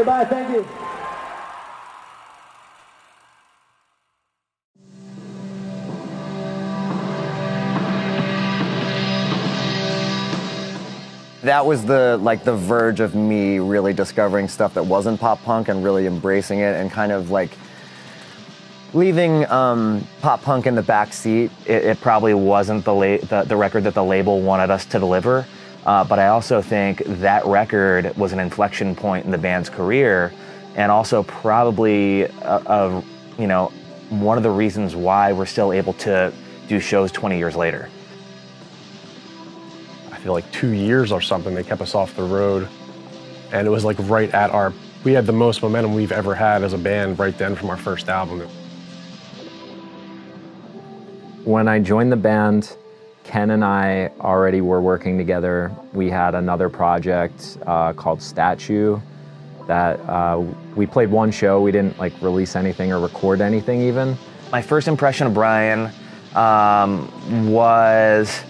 Goodbye, thank you. That was the verge of me really discovering stuff that wasn't pop punk and really embracing it and kind of like leaving pop punk in the back seat. It probably wasn't the record that the label wanted us to deliver, but I also think that record was an inflection point in the band's career, and also probably one of the reasons why we're still able to do shows 20 years later. I feel like 2 years or something, they kept us off the road. And it was like right at we had the most momentum we've ever had as a band right then from our first album. When I joined the band, Ken and I already were working together. We had another project called Statue that we played one show. We didn't release anything or record anything even. My first impression of Brian was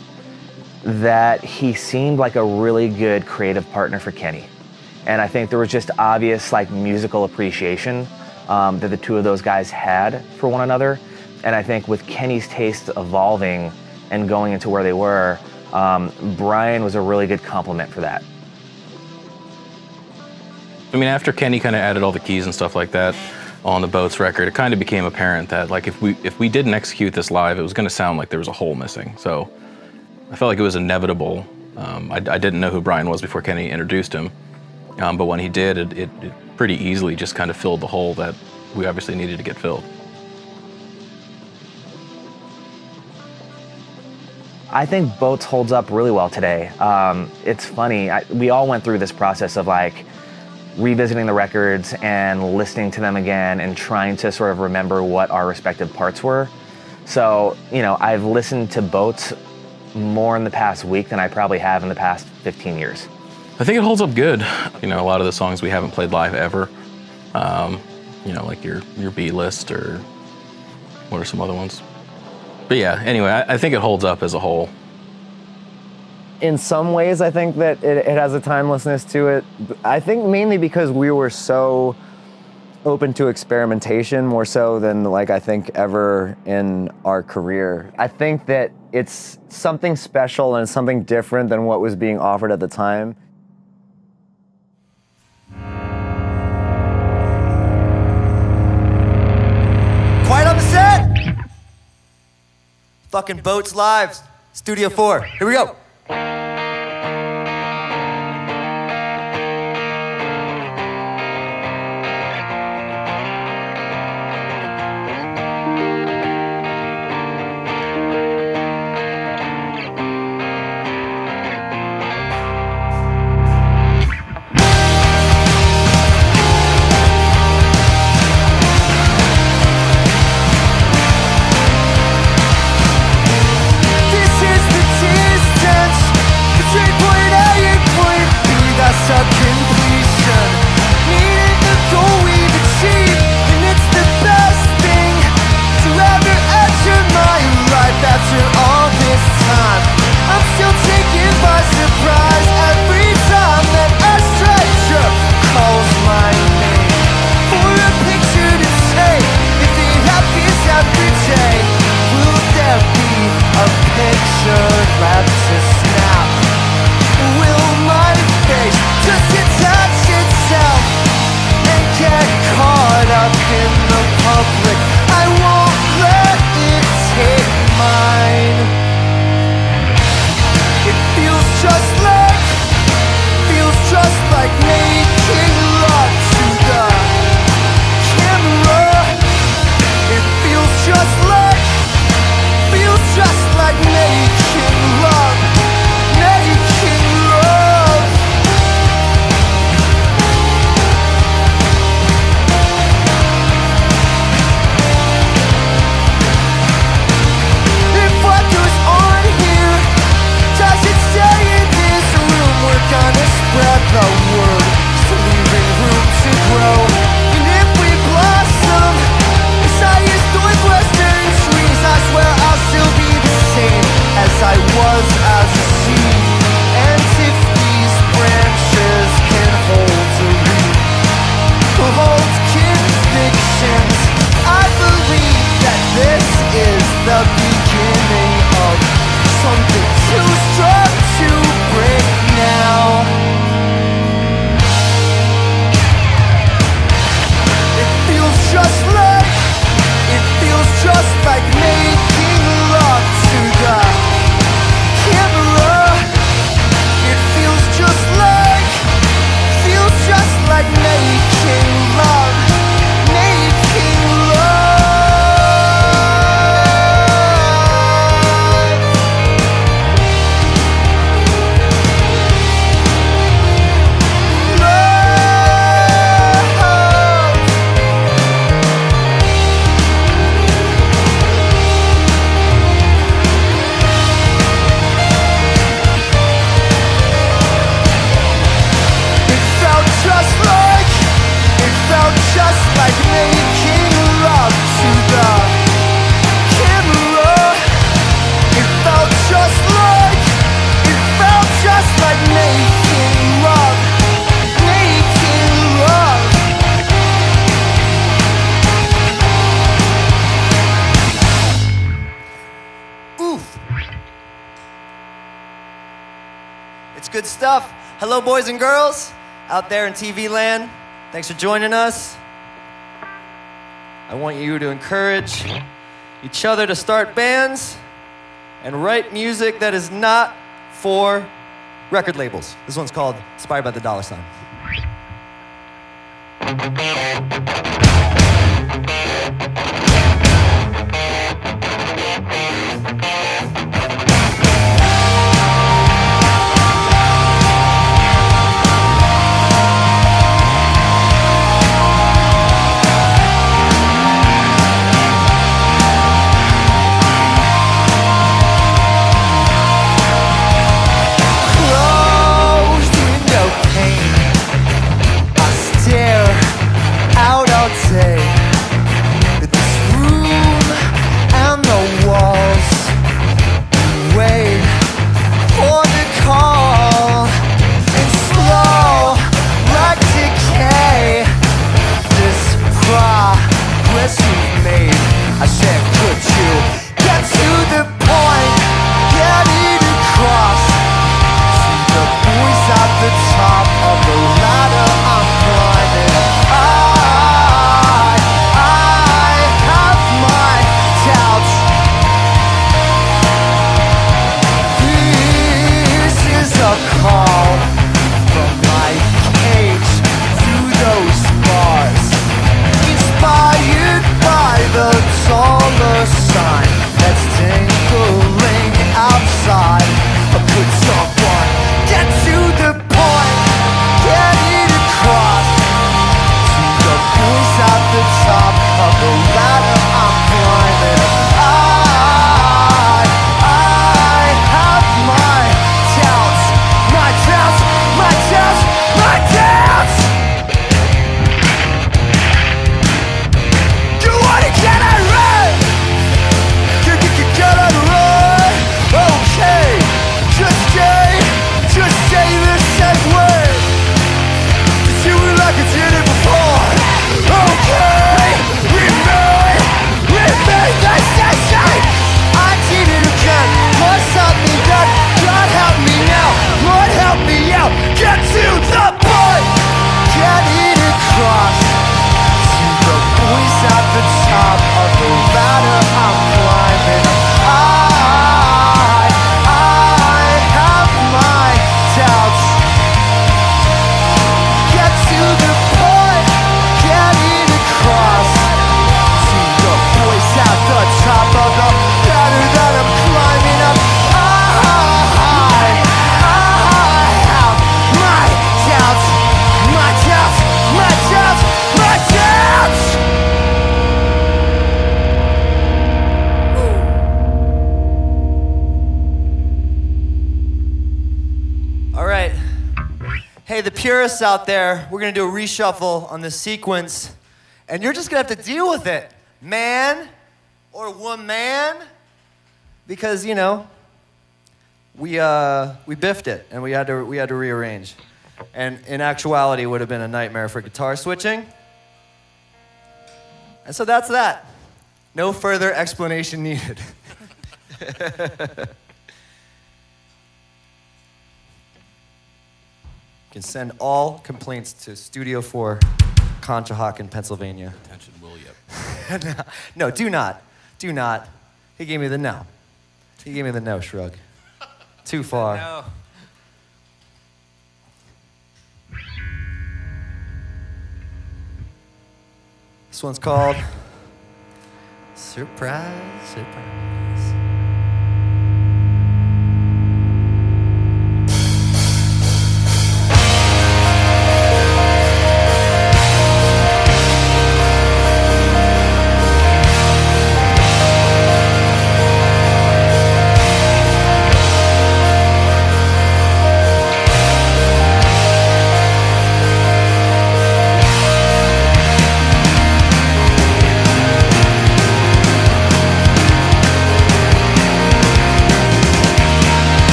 that he seemed like a really good creative partner for Kenny. And I think there was just obvious musical appreciation that the two of those guys had for one another. And I think with Kenny's taste evolving and going into where they were, Brian was a really good complement for that. I mean, after Kenny kind of added all the keys and stuff like that on the Boats record, it kind of became apparent that if we didn't execute this live, it was going to sound like there was a hole missing. So I felt like it was inevitable. I didn't know who Brian was before Kenny introduced him, but when he did, it pretty easily just kind of filled the hole that we obviously needed to get filled. I think Boats holds up really well today. It's funny, we all went through this process of revisiting the records and listening to them again and trying to sort of remember what our respective parts were. So, I've listened to Boats more in the past week than I probably have in the past 15 years. I think it holds up good. A lot of the songs we haven't played live ever. Like your B-list, or what are some other ones? But yeah, anyway, I think it holds up as a whole. In some ways, I think that it has a timelessness to it. I think mainly because we were so open to experimentation, more so than I think ever in our career. I think that it's something special and something different than what was being offered at the time. Quiet on the set! Fucking Boats Live, Studio 4. Here we go. This is the tears down. stuff. Hello, boys and girls out there in TV land. Thanks for joining us. I want you to encourage each other to start bands and write music that is not for record labels. This one's called Inspired by the Dollar Sign. Purists out there, we're gonna do a reshuffle on this sequence, and you're just gonna have to deal with it, man or woman, because you know we biffed it and we had to rearrange, and in actuality, it would have been a nightmare for guitar switching, and so that's that. No further explanation needed. You can send all complaints to Studio 4, Conshohocken, Pennsylvania. Attention, will you? No, do not. Do not. He gave me the no. He gave me the no shrug. Too far. No. This one's called Surprise, Surprise.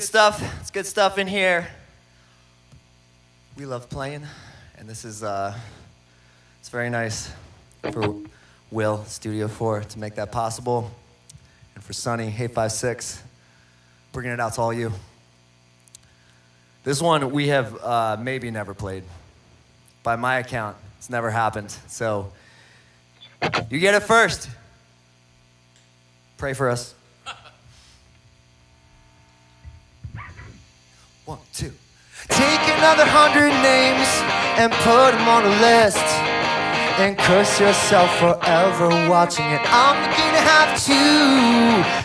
good stuff. It's good stuff in here. We love playing, and this is it's very nice for Will, Studio 4, to make that possible. And for Sonny, Hey 5-6, bringing it out to all you. This one we have maybe never played. By my account, it's never happened. So you get it first. Pray for us. 1, 2. Take another 100 names and put them on a list. And curse yourself forever watching it. I'm gonna have to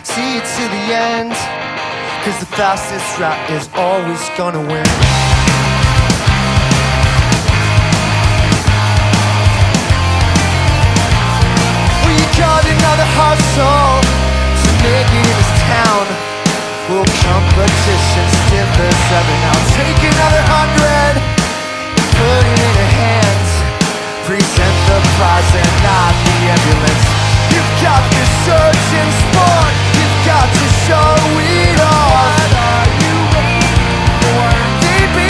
see it to the end, 'cause the fastest rap is always gonna win. We got another hustle to make it in this town. Will competition stiff as ever now? Take another 100 and put it in your hands. Present the prize and not the ambulance. You've got to search and sport. You've got to show it all. What are you waiting for? They'd be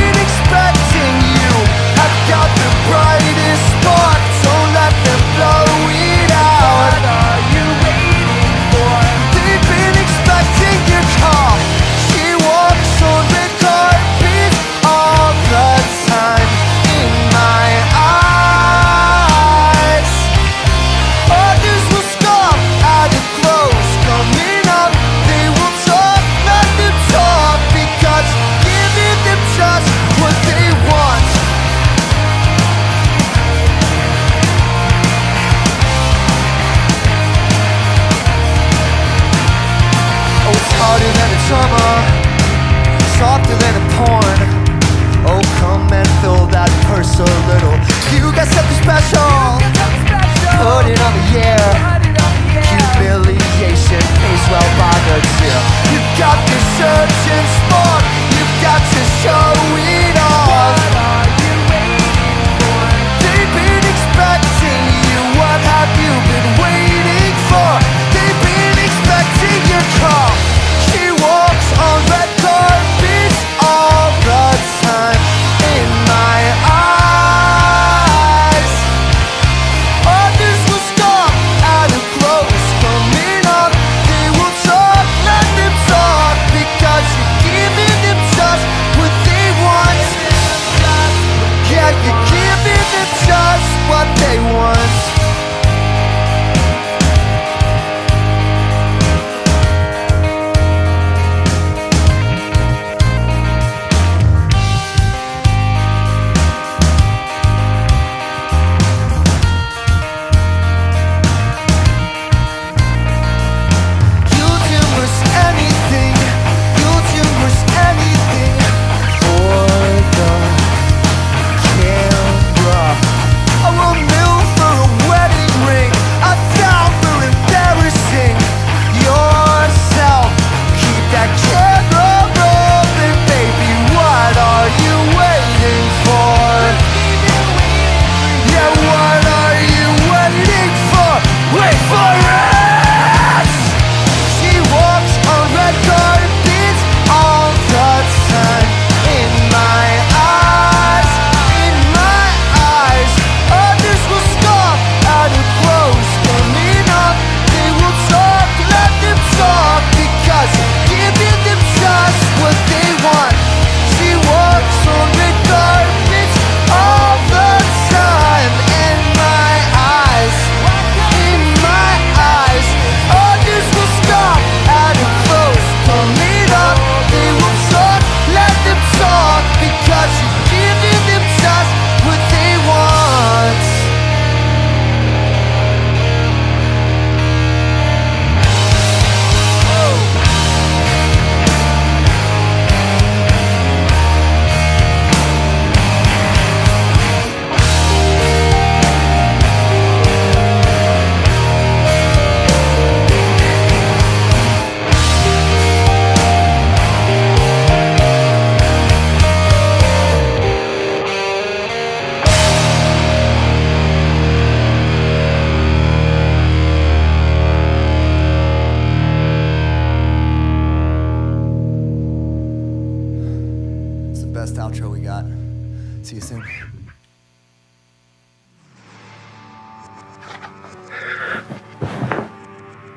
See you soon.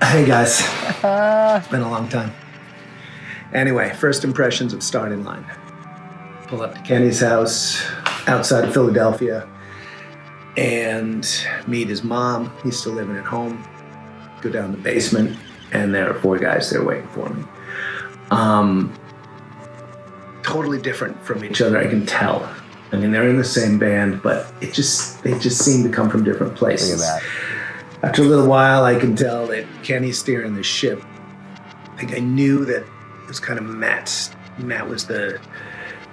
Hey guys, it's been a long time. Anyway, first impressions of Starting Line. Pull up to Kenny's house outside of Philadelphia and meet his mom. He's still living at home. Go down the basement, and there are 4 guys there waiting for me. Totally different from each other, I can tell. I mean, they're in the same band, but they just seem to come from different places. Look at that. After a little while, I can tell that Kenny's steering the ship. Like, I knew that it was kind of Matt's. Matt was the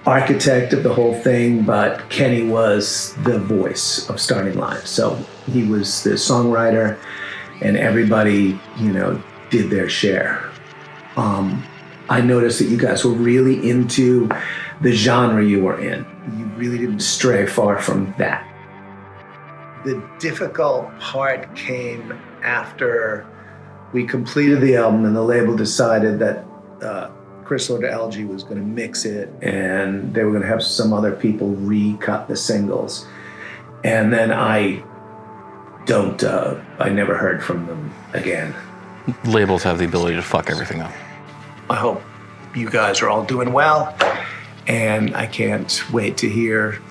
architect of the whole thing, but Kenny was the voice of Starting Line. So he was the songwriter, and everybody, did their share. I noticed that you guys were really into the genre you were in. You really didn't stray far from that. The difficult part came after we completed the album and the label decided that Chris Lord-Alge was going to mix it and they were going to have some other people recut the singles. And then I never heard from them again. Labels have the ability to fuck everything up. I hope you guys are all doing well, and I can't wait to hear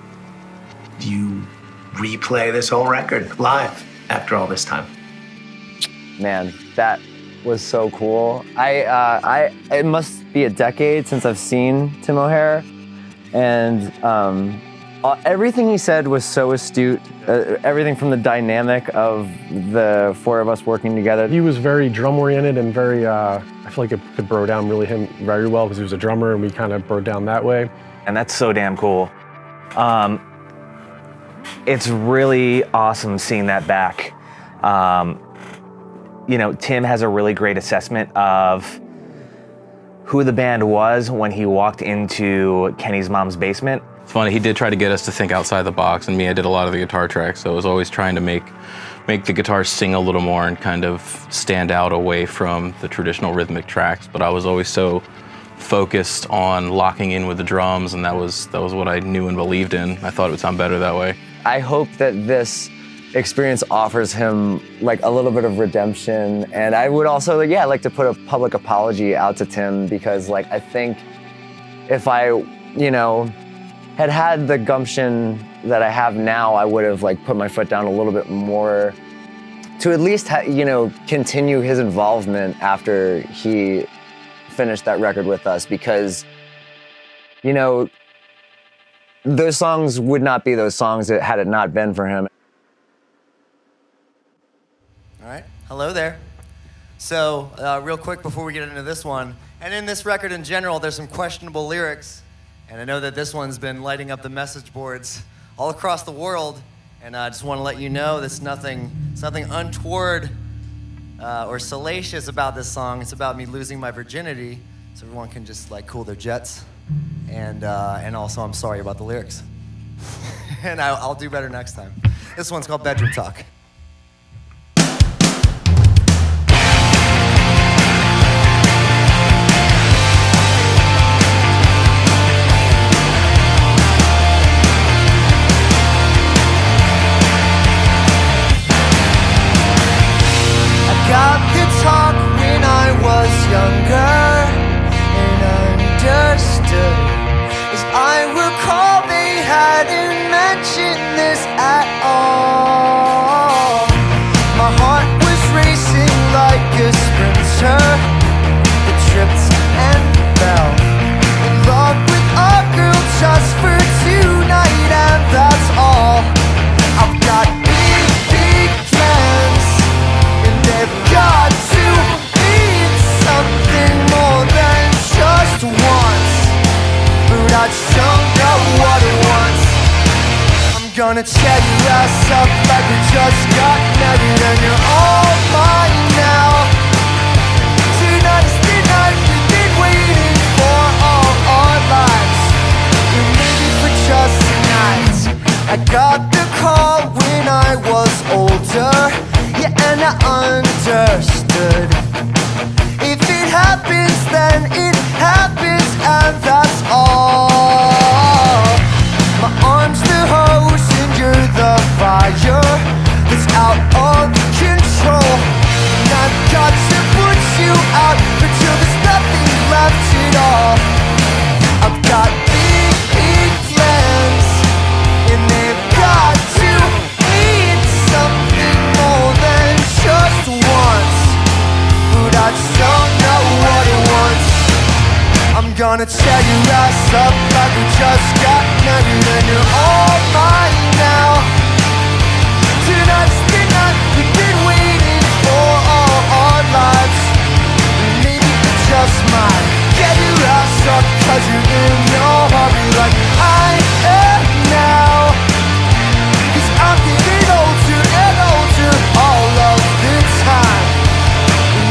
you replay this whole record live after all this time. Man, that was so cool. It must be a decade since I've seen Tim O'Hare, and everything he said was so astute. Everything from the dynamic of the 4 of us working together. He was very drum-oriented and very, I feel like it could bro down really him very well because he was a drummer and we kind of broke down that way. And that's so damn cool. It's really awesome seeing that back. Tim has a really great assessment of who the band was when he walked into Kenny's mom's basement. It's funny, he did try to get us to think outside the box, and me, I did a lot of the guitar tracks, so I was always trying to make the guitar sing a little more and kind of stand out away from the traditional rhythmic tracks, but I was always so focused on locking in with the drums, and that was what I knew and believed in. I thought it would sound better that way. I hope that this experience offers him like a little bit of redemption, and I would also like to put a public apology out to Tim, because like I think if I had the gumption that I have now, I would have like put my foot down a little bit more to at least continue his involvement after he finished that record with us, because those songs would not be those songs had it not been for him. All right, hello there. So real quick before we get into this one, and in this record in general, there's some questionable lyrics. And I know that this one's been lighting up the message boards all across the world. And I just want to let you know there's nothing untoward or salacious about this song. It's about me losing my virginity, so everyone can just like cool their jets. And also, I'm sorry about the lyrics. And I'll do better next time. This one's called Bedroom Talk. Got the talk when I was younger and understood. As I recall, they hadn't mentioned this at all. My heart was racing like a sprinter that tripped and fell. In love with a girl just for tonight, and that's all. I've got big plans, and they've got to mean something more than just once. But I just don't know what it wants. I'm gonna tear your ass up like we just got married, and you're all mine now. Tonight's the night we've been waiting for all our lives. And maybe for just tonight. I got the call when I was older, yeah, and I understood. If it happens, then it happens, and that's all. My arms gonna tear your ass up like we just got married and you're all mine now. Tonight's the night we've been waiting for all our lives. Maybe you just might get your ass up cause you're in no hurry like I am now. Cause I'm getting older and older all of the time.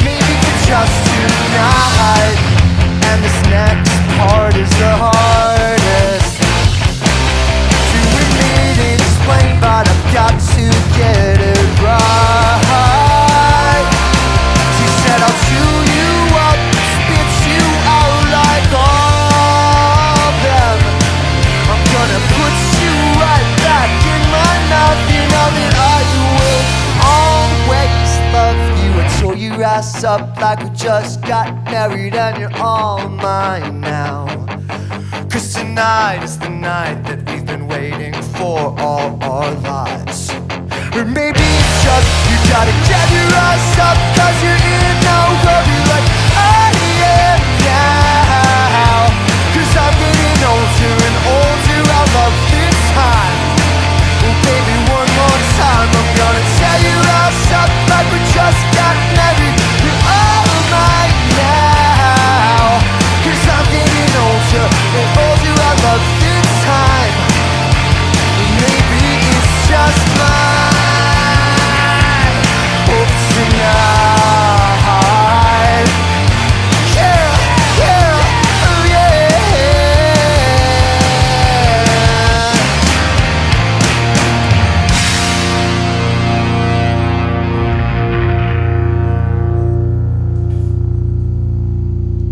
Maybe it's just tonight. And this next part is the hardest to admit and explain, but I've got to get it right. She said I'll chew you up, spit you out like all of them. I'm gonna put you right back in my mouth. You know that I will always love you. I tore your ass up like we just got married and you're all mine now. Cause tonight is the night that we've been waiting for all our lives. Or maybe it's just you gotta get your ass up cause you're in no hurry like I am now. Cause I'm getting older and older, I love this time. Well baby, one more time, I'm gonna tear your ass up like we just got married. You're all mine now. Cause I'm getting older and older, I love this time. Maybe it's just mine. Hope tonight. Yeah, yeah, oh yeah.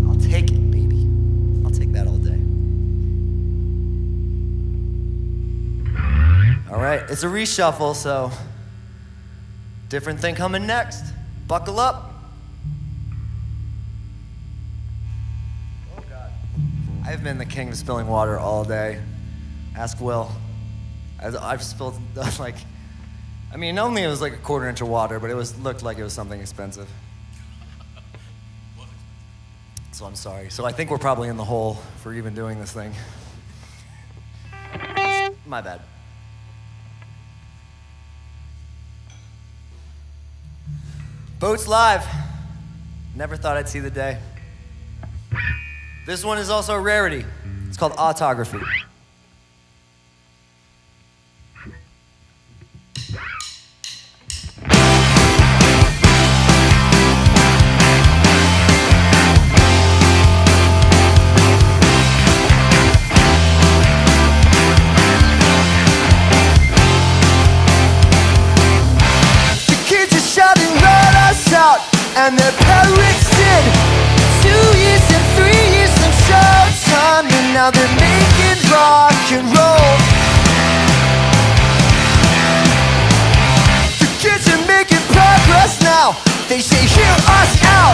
I'll take it, baby. I'll take that all day. All right, it's a reshuffle, so different thing coming next. Buckle up. Oh God. I've been the king of spilling water all day. Ask Will. I've spilled like, I mean, only it was like a quarter inch of water, but looked like it was something expensive. So I'm sorry. So I think we're probably in the hole for even doing this thing. My bad. Boats Live. Never thought I'd see the day. This one is also a rarity. It's called Autography. And their parents did 2 years and 3 years in showtime, and now they're making rock and roll. The kids are making progress now. They say hear us out.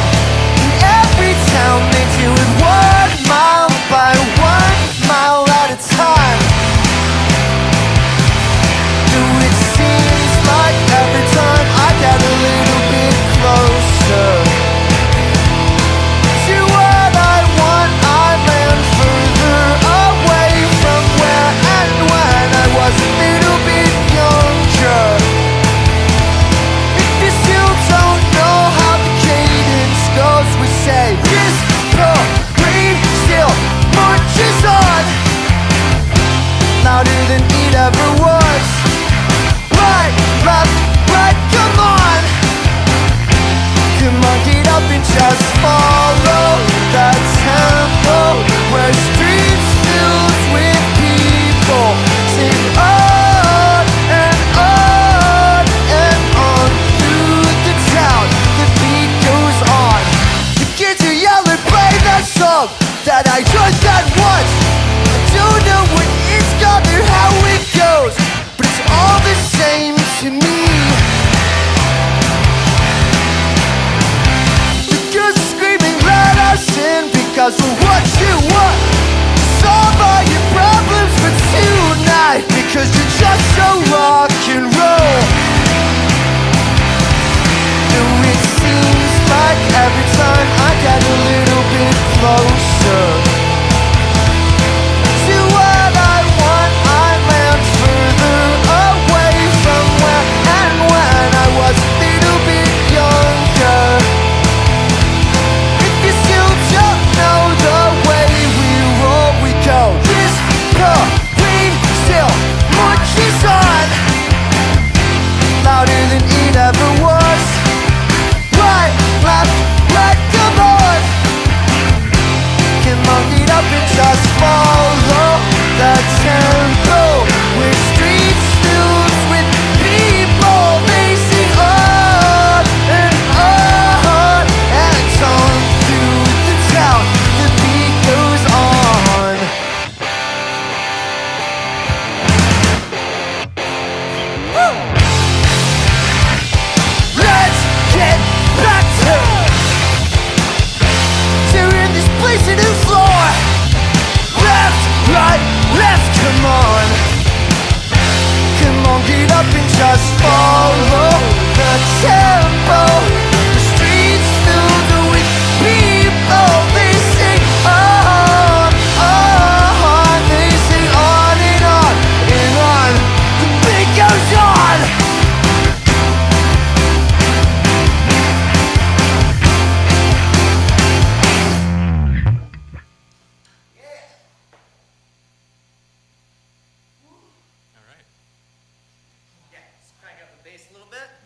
In every town they do it 1 mile by 1 mile at a time. Though it seems like every time I get a little bit closer to what I want, I land further away from where and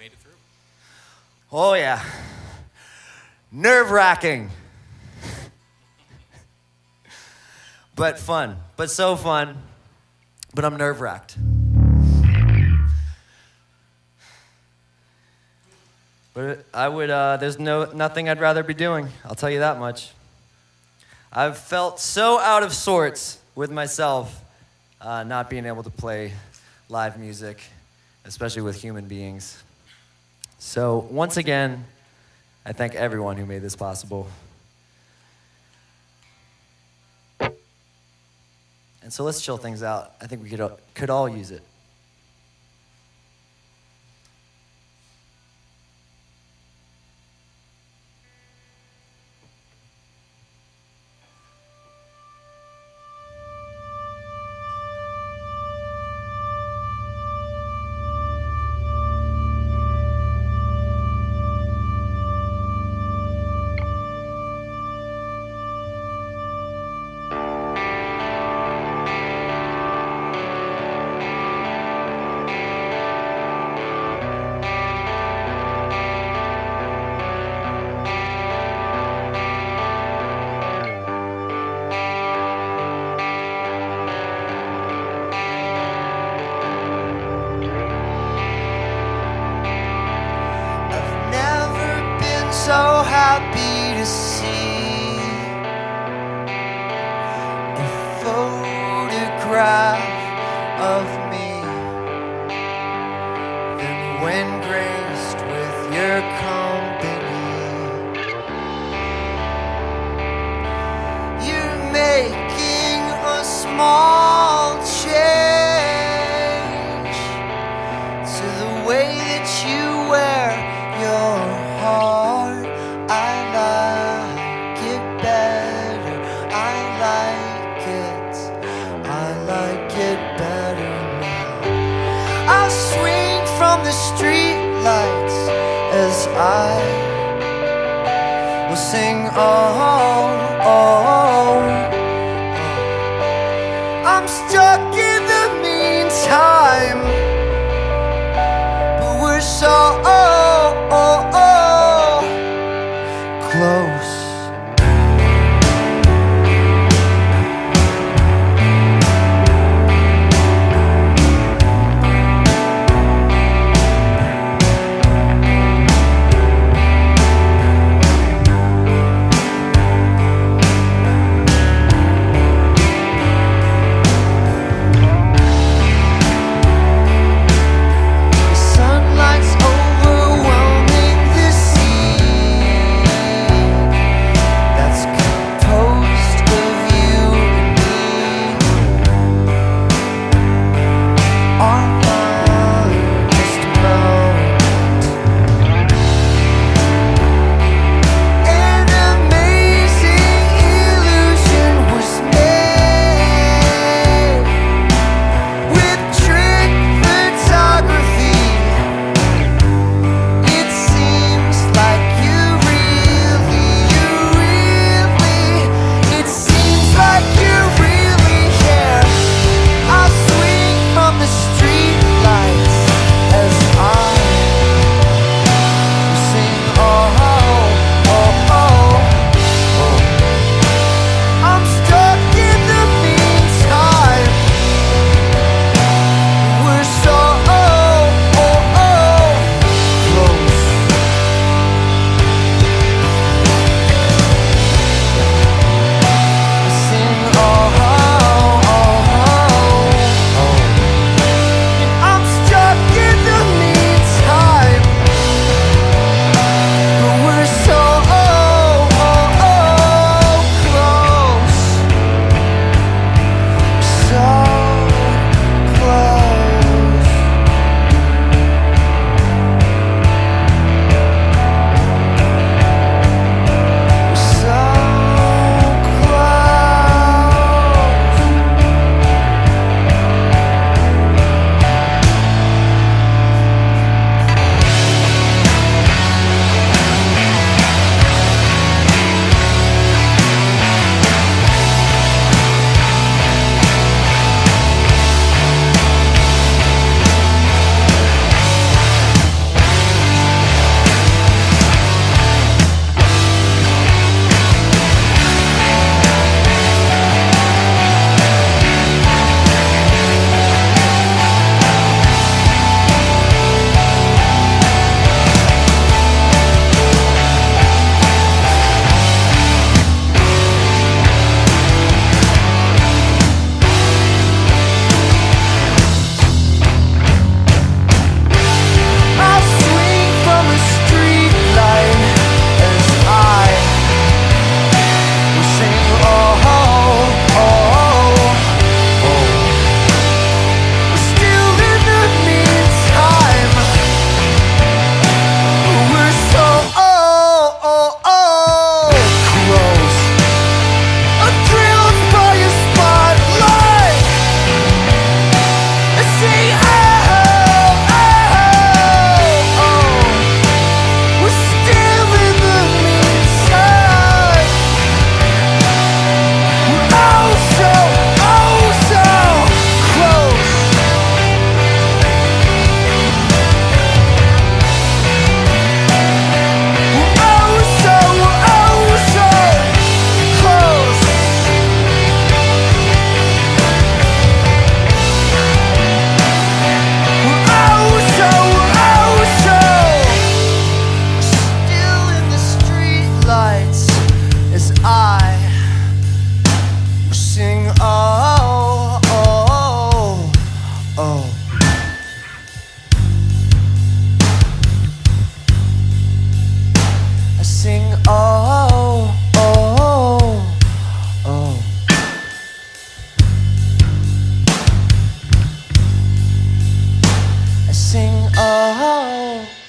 made it through. Oh, yeah. Nerve-wracking. But fun. But so fun. But I'm nerve-wracked. But I would, there's nothing I'd rather be doing. I'll tell you that much. I've felt so out of sorts with myself, not being able to play live music, especially with human beings. So once again, I thank everyone who made this possible. And so let's chill things out. I think we could all use it. So happy to see a photograph of me, then when graced with your company, you're making a small change to the way that you wear your heart. I like it better. I like it better now. I'll swing from the street lights as I will sing. Oh, oh, oh. I'm stuck in the meantime, but we're so close.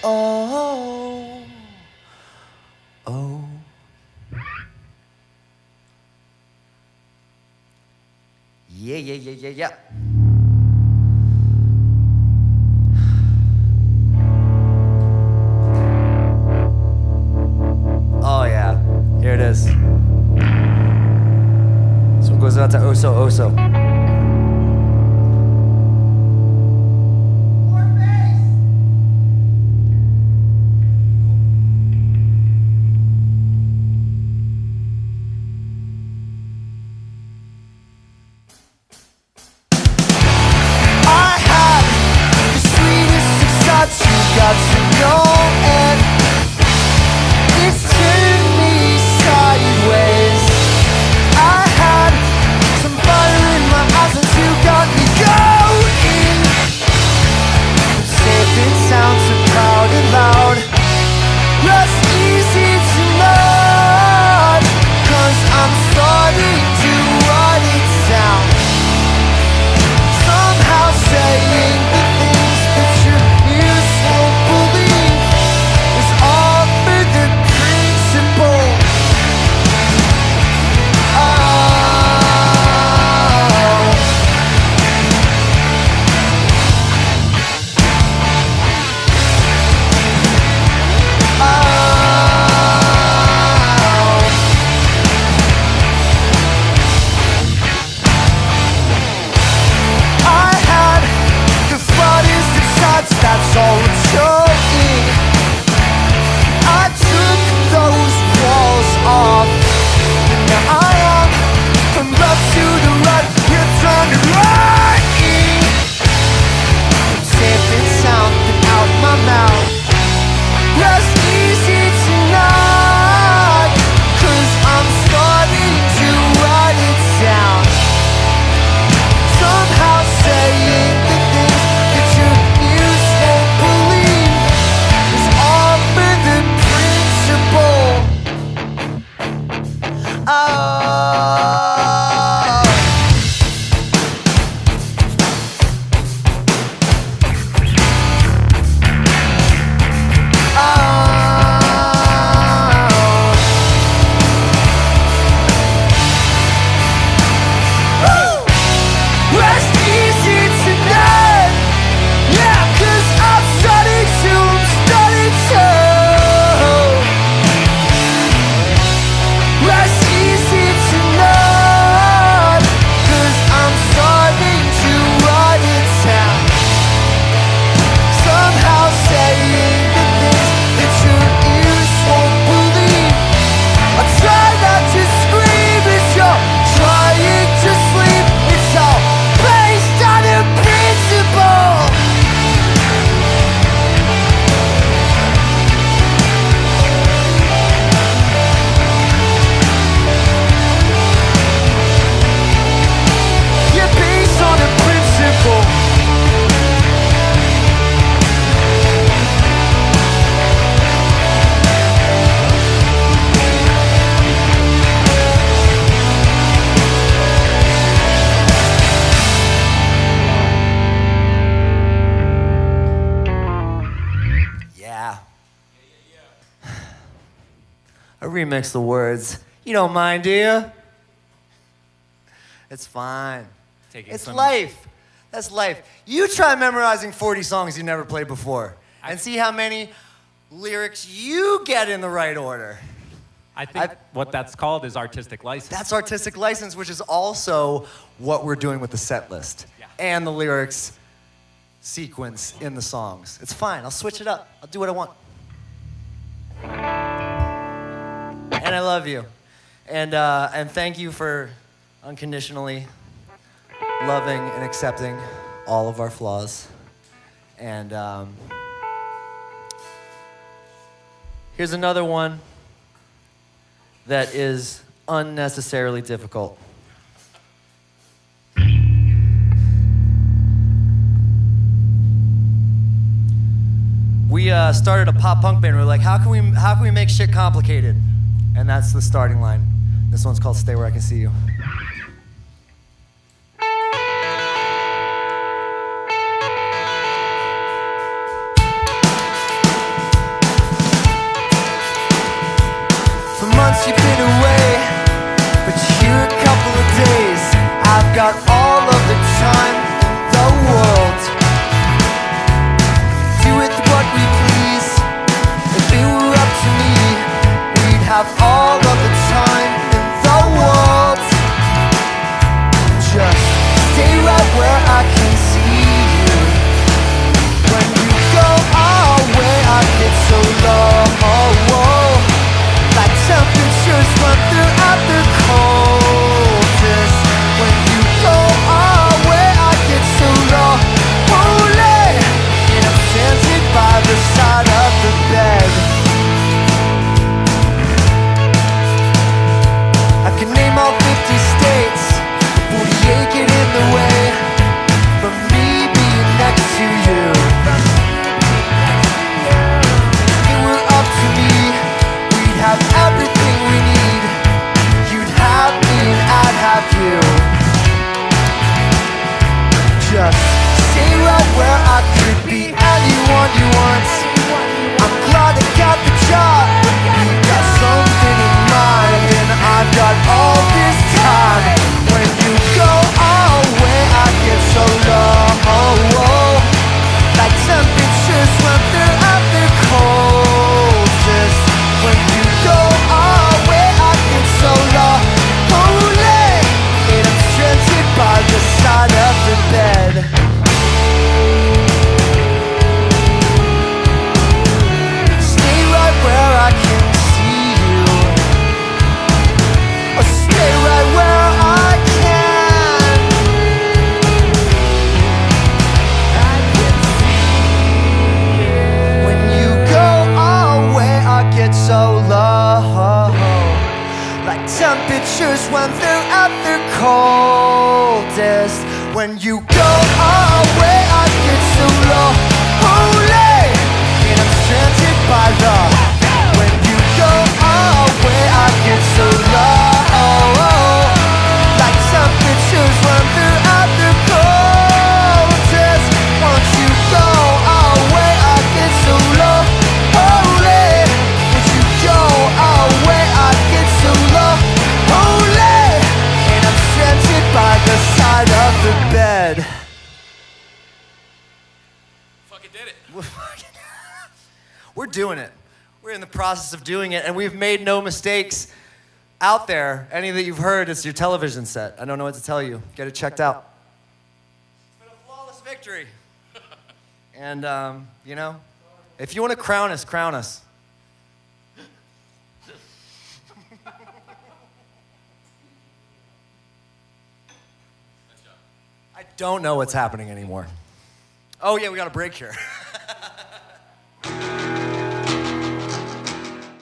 oh, oh. Yeah, yeah, yeah, yeah, yeah. Oh yeah, here it is. This one goes out to Oso Oso. I had the sweetest of shots you got to know, and it's turned me sideways. I had some fire in my eyes and you got me going. Safe and sound so proud and loud. Less easy to love, 'cause I'm starting to run it down. Somehow saying the things that your ears won't believe is all for the principle. I had the flattest of shots, that's all it's showing. I took those walls off, and now I am from left to the right, you're trying to right. Safe and sound out my mouth. Less easy tonight, 'cause I'm starting to write it down. Somehow saying the things that your ears won't believe is all for the principle. Rest easy tonight, yeah, 'cause I'm starting to. Rest easy tonight, 'cause I'm starting to write it down. Somehow saying the things that your ears won't believe. I try not to scream as you're trying to sleep. It's all based on a principle. You're based on a principle. Yeah. I remix the words. You don't mind, do you? It's fine. It's life. That's life. You try memorizing 40 songs you never played before and see how many lyrics you get in the right order. I think what that's called is artistic license. That's artistic license, which is also what we're doing with the set list and the lyrics sequence in the songs. It's fine. I'll switch it up. I'll do what I want. And I love you. And thank you for unconditionally loving and accepting all of our flaws. And here's another one that is unnecessarily difficult. We started a pop punk band. We were like, how can we make shit complicated? And that's the starting line. This one's called Stay Where I Can See You. When you go away, I get so lonely, and I'm stranded by the. When you go away, I get so low, like temperatures run throughout the coldest. Once you go away, I get so lonely. Once you go away, I get so lonely, and I'm stranded by the side of the bed. Fucking did it. We're doing it. We're in the process of doing it, and we've made no mistakes out there. Any that you've heard, it's your television set. I don't know what to tell you. Get it checked out. It's been a flawless victory. And, you know, if you want to crown us, crown us. I don't know what's happening anymore. Oh, yeah, we got a break here.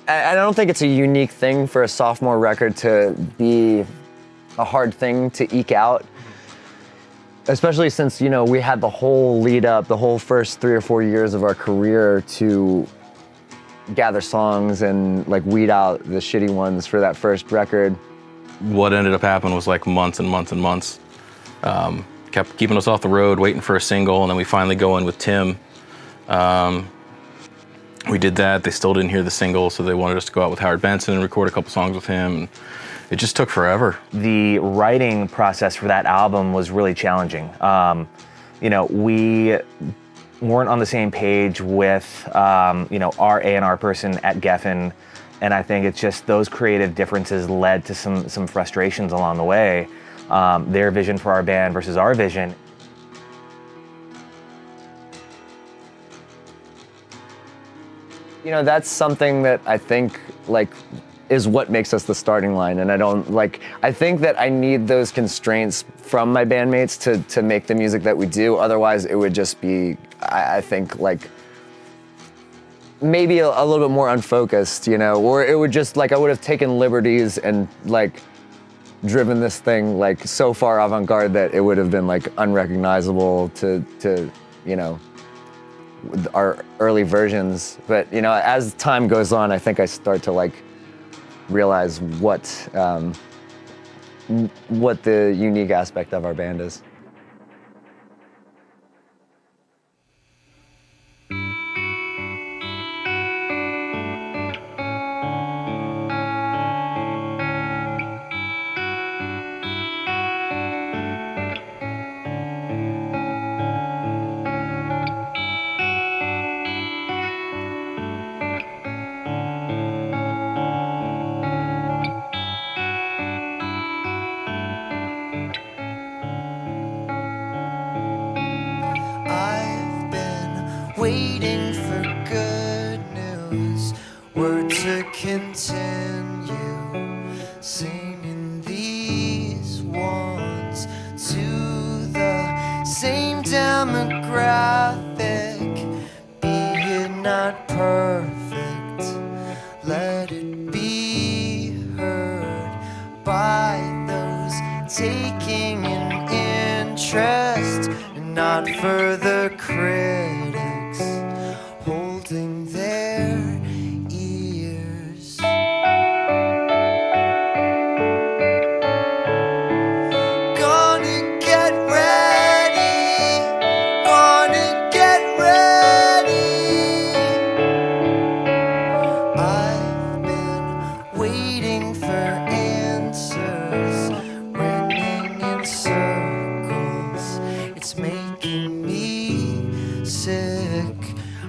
I don't think it's a unique thing for a sophomore record to be a hard thing to eke out, especially since, you know, we had the whole lead up, the whole first 3 or 4 years of our career to gather songs and like weed out the shitty ones for that first record. What ended up happening was like months and months and months. Kept keeping us off the road, waiting for a single, and then we finally go in with Tim. We did that. They still didn't hear the single, so they wanted us to go out with Howard Benson and record a couple songs with him. And it just took forever. The writing process for that album was really challenging. You know, we weren't on the same page with, you know, our A&R person at Geffen, and I think it's just those creative differences led to some frustrations along the way. Their vision for our band versus our vision. You know, that's something that I think like is what makes us the starting line, and I think that I need those constraints from my bandmates to make the music that we do. Otherwise it would just be, I think, like maybe a little bit more unfocused, you know, or it would just like I would have taken liberties and like driven this thing like so far avant-garde that it would have been like unrecognizable to you know, our early versions. But you know, as time goes on, I think I start to like realize what the unique aspect of our band is. Waiting for good news, word to continue, singing these ones to the same demographic. Be it not perfect, let it be heard by those taking an interest, and not for the critics holding their ears. Gonna get ready, gonna get ready. I've been waiting for answers, running in circles. It's making me sick.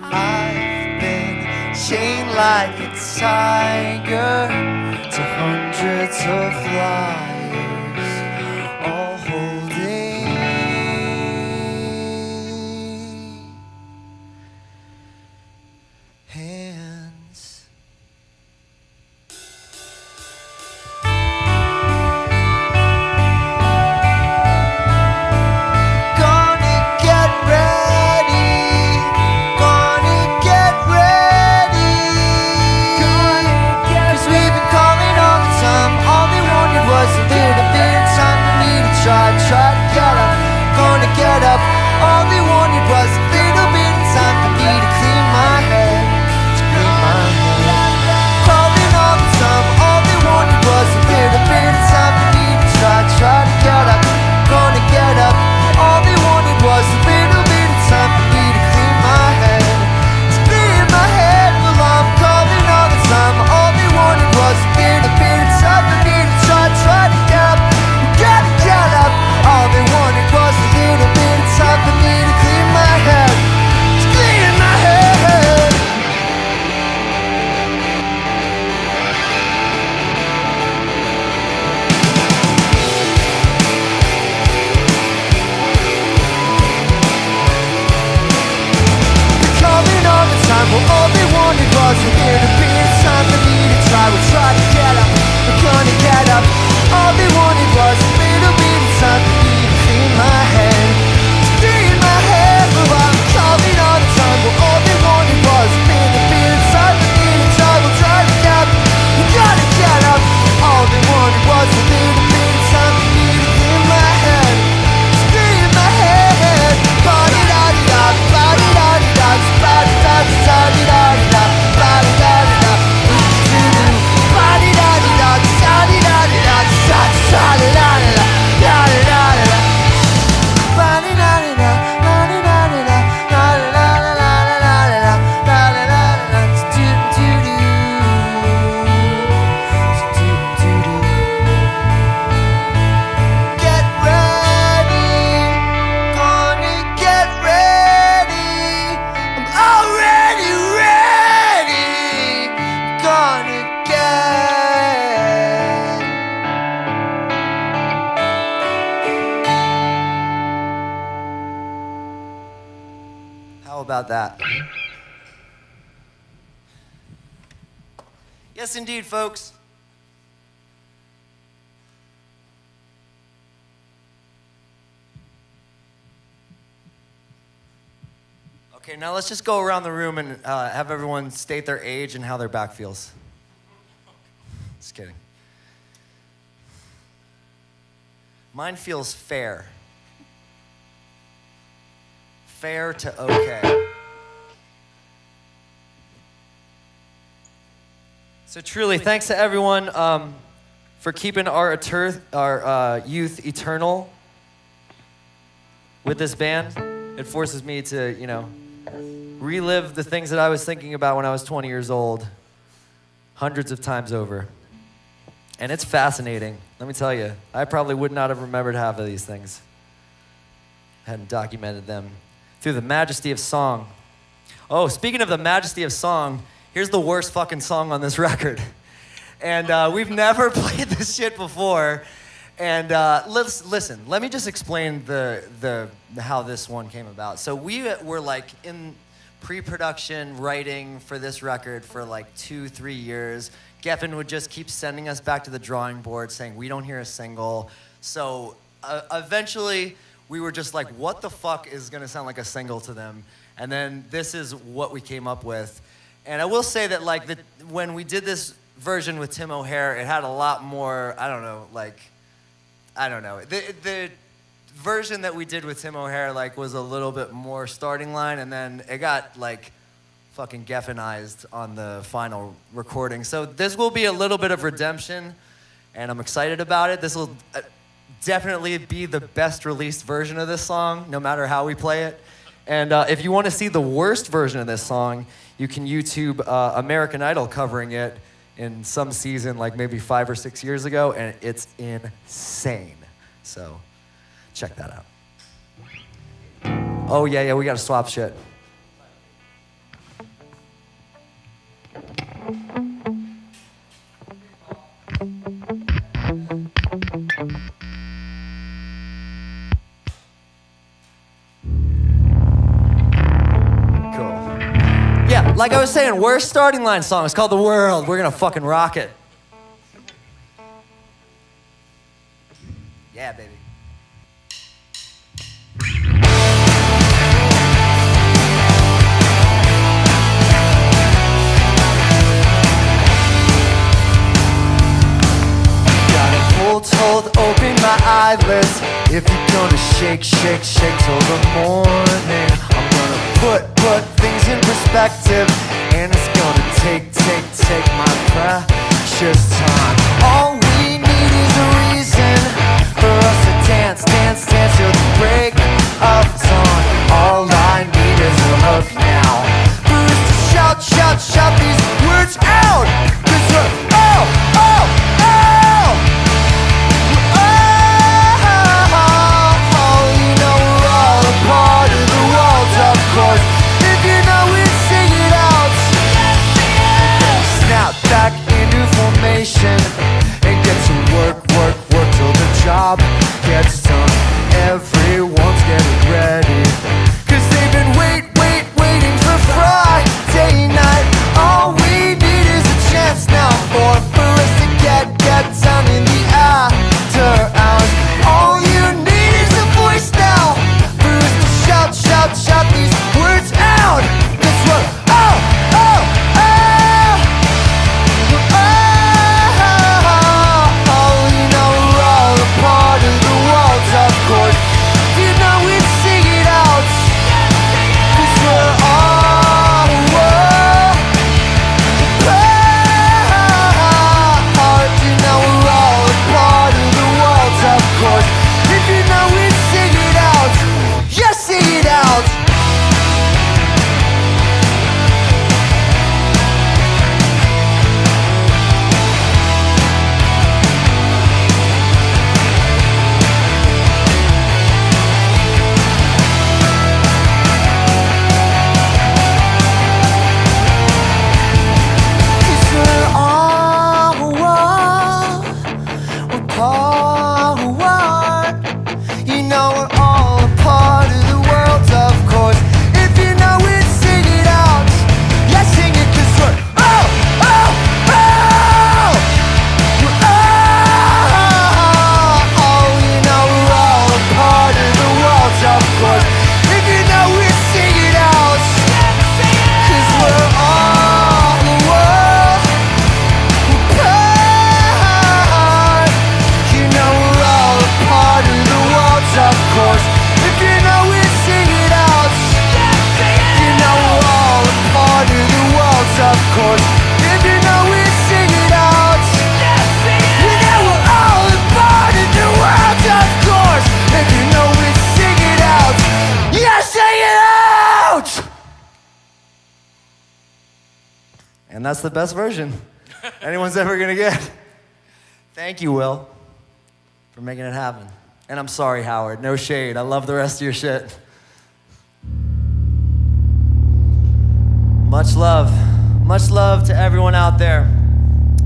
I've been chained like a tiger to hundreds of liars, all holding hands. Gonna get ready, gonna get ready. 'Cause we've been calling all the time, all they wanted was a There to be a time for me to try. We'll try to get up, we're gonna get up. All they wanted was a little bit of time for me to clean my head. To clean my head, but I'm calling all the time. Well, all they wanted was a little bit of time for me to try. We'll try to get up, we gotta get up. All they wanted was a little bit of time for me to clean my head. To clean my head. Ba-di-da-di-da, ba-di-da-di-da, ba-di-da-di-da-di-da-di-da, ba-di-da-di-da. Ba-di-da-di-da, da-di-da-di-da, da-di-da-di-da, da-di-da-di-da. Ba-di-da-di-da, ba-di-da-di-da, da-di-da-di-da, da-di-da-di-da, do-do-do. Do-do-do. Get ready, gonna get ready. I'm already ready, gonna get. How about that? Yes, indeed, folks. Okay, now let's just go around the room and have everyone state their age and how their back feels. Just kidding. Mine feels fair. Fair to okay. So truly, thanks to everyone for keeping our youth eternal with this band. It forces me to, relive the things that I was thinking about when I was 20 years old, hundreds of times over. And it's fascinating. Let me tell you, I probably would not have remembered half of these things. Hadn't documented them through the majesty of song. Oh, speaking of the majesty of song, here's the worst fucking song on this record. And we've never played this shit before. And listen, let me just explain how this one came about. So we were like in pre-production writing for this record for like 2-3 years. Geffen would just keep sending us back to the drawing board saying, we don't hear a single. So eventually we were just like, what the fuck is gonna sound like a single to them? And then this is what we came up with. And I will say that like when we did this version with Tim O'Hare, it had a lot more, I don't know. The version that we did with Tim O'Hare like was a little bit more starting line, and then it got like fucking Geffenized on the final recording. So this will be a little bit of redemption, and I'm excited about it. This will definitely be the best released version of this song, no matter how we play it. And if you want to see the worst version of this song, you can YouTube American Idol covering it in some season, like maybe 5 or 6 years ago, and it's insane. So check that out. Oh yeah, we gotta swap shit. Yeah, like I was saying, worst starting line song. It's called The World. We're gonna fucking rock it. Yeah, baby. Got a hold, open my eyelids. If you're gonna shake till the morning, I'm gonna put things in perspective, and it's gonna take my precious time. All we need is a reason for us to dance till the break of dawn. All I need is a hook now, for us to shout these words out. 'Cause we're part of the world, of course. If you know it, sing it out. Snap back into formation. And that's the best version anyone's ever gonna get. Thank you, Will, for making it happen. And I'm sorry, Howard. No shade. I love the rest of your shit. Much love. Much love to everyone out there.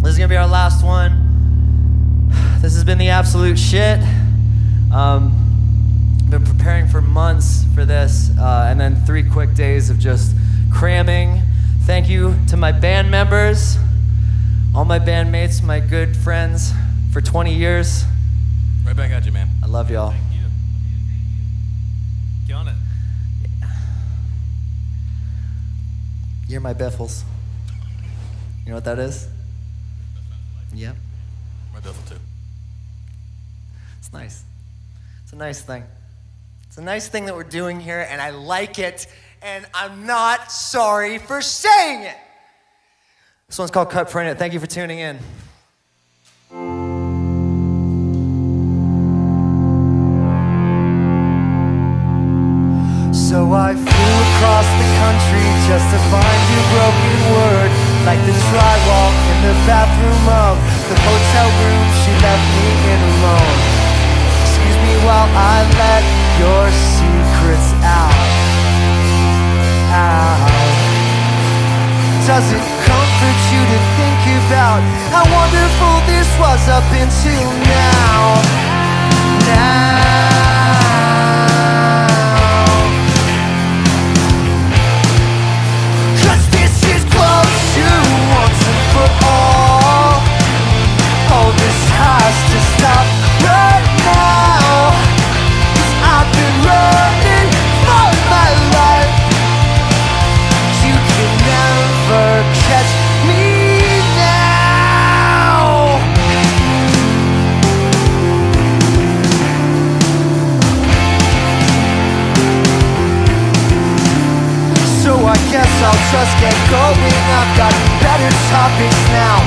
This is gonna be our last one. This has been the absolute shit. Been preparing for months for this, and then 3 quick days of just cramming. Thank you to my band members, all my bandmates, my good friends for 20 years. Right back at you, man. I love y'all. Thank you. Killing it. You're my biffles. You know what that is? Yep. My biffle too. It's nice. It's a nice thing. It's a nice thing that we're doing here, and I like it, and I'm not sorry for saying it. This one's called Cut Print It. Thank you for tuning in. So I flew across the country just to find your broken word, like the drywall in the bathroom of the hotel room she left me in alone. Excuse me while I let your secrets out. Does it comfort you to think about how wonderful this was up until now? This is close to once and for all. Oh, this has to stop right now. 'Cause I've been running for my life. You can never catch me now. So I guess I'll just get going. I've got better topics now,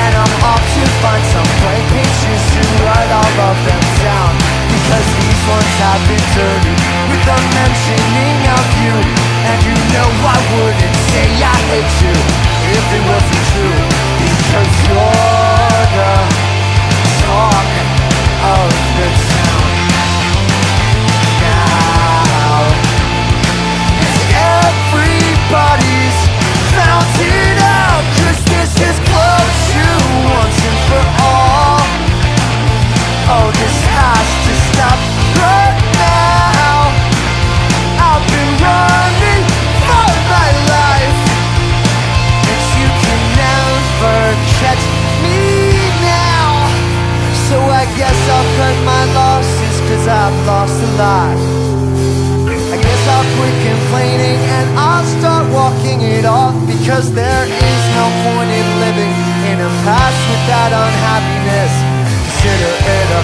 and I'm off to find some blank pages to write all of them down. Because these ones have been dirty with the mentioning of you. And you know I wouldn't say I hate you if it wasn't true. Because you're the talk of the town. Now everybody's found it out. 'Cause this is close to once and for all. Oh, this has to stop right now. I've been running for my life, and you can never catch me now. So I guess I'll cut my losses, 'cause I've lost a lot. I guess I'll quit complaining and I'll start walking it off. Because there is no point in living in a past without unhappiness. Consider it a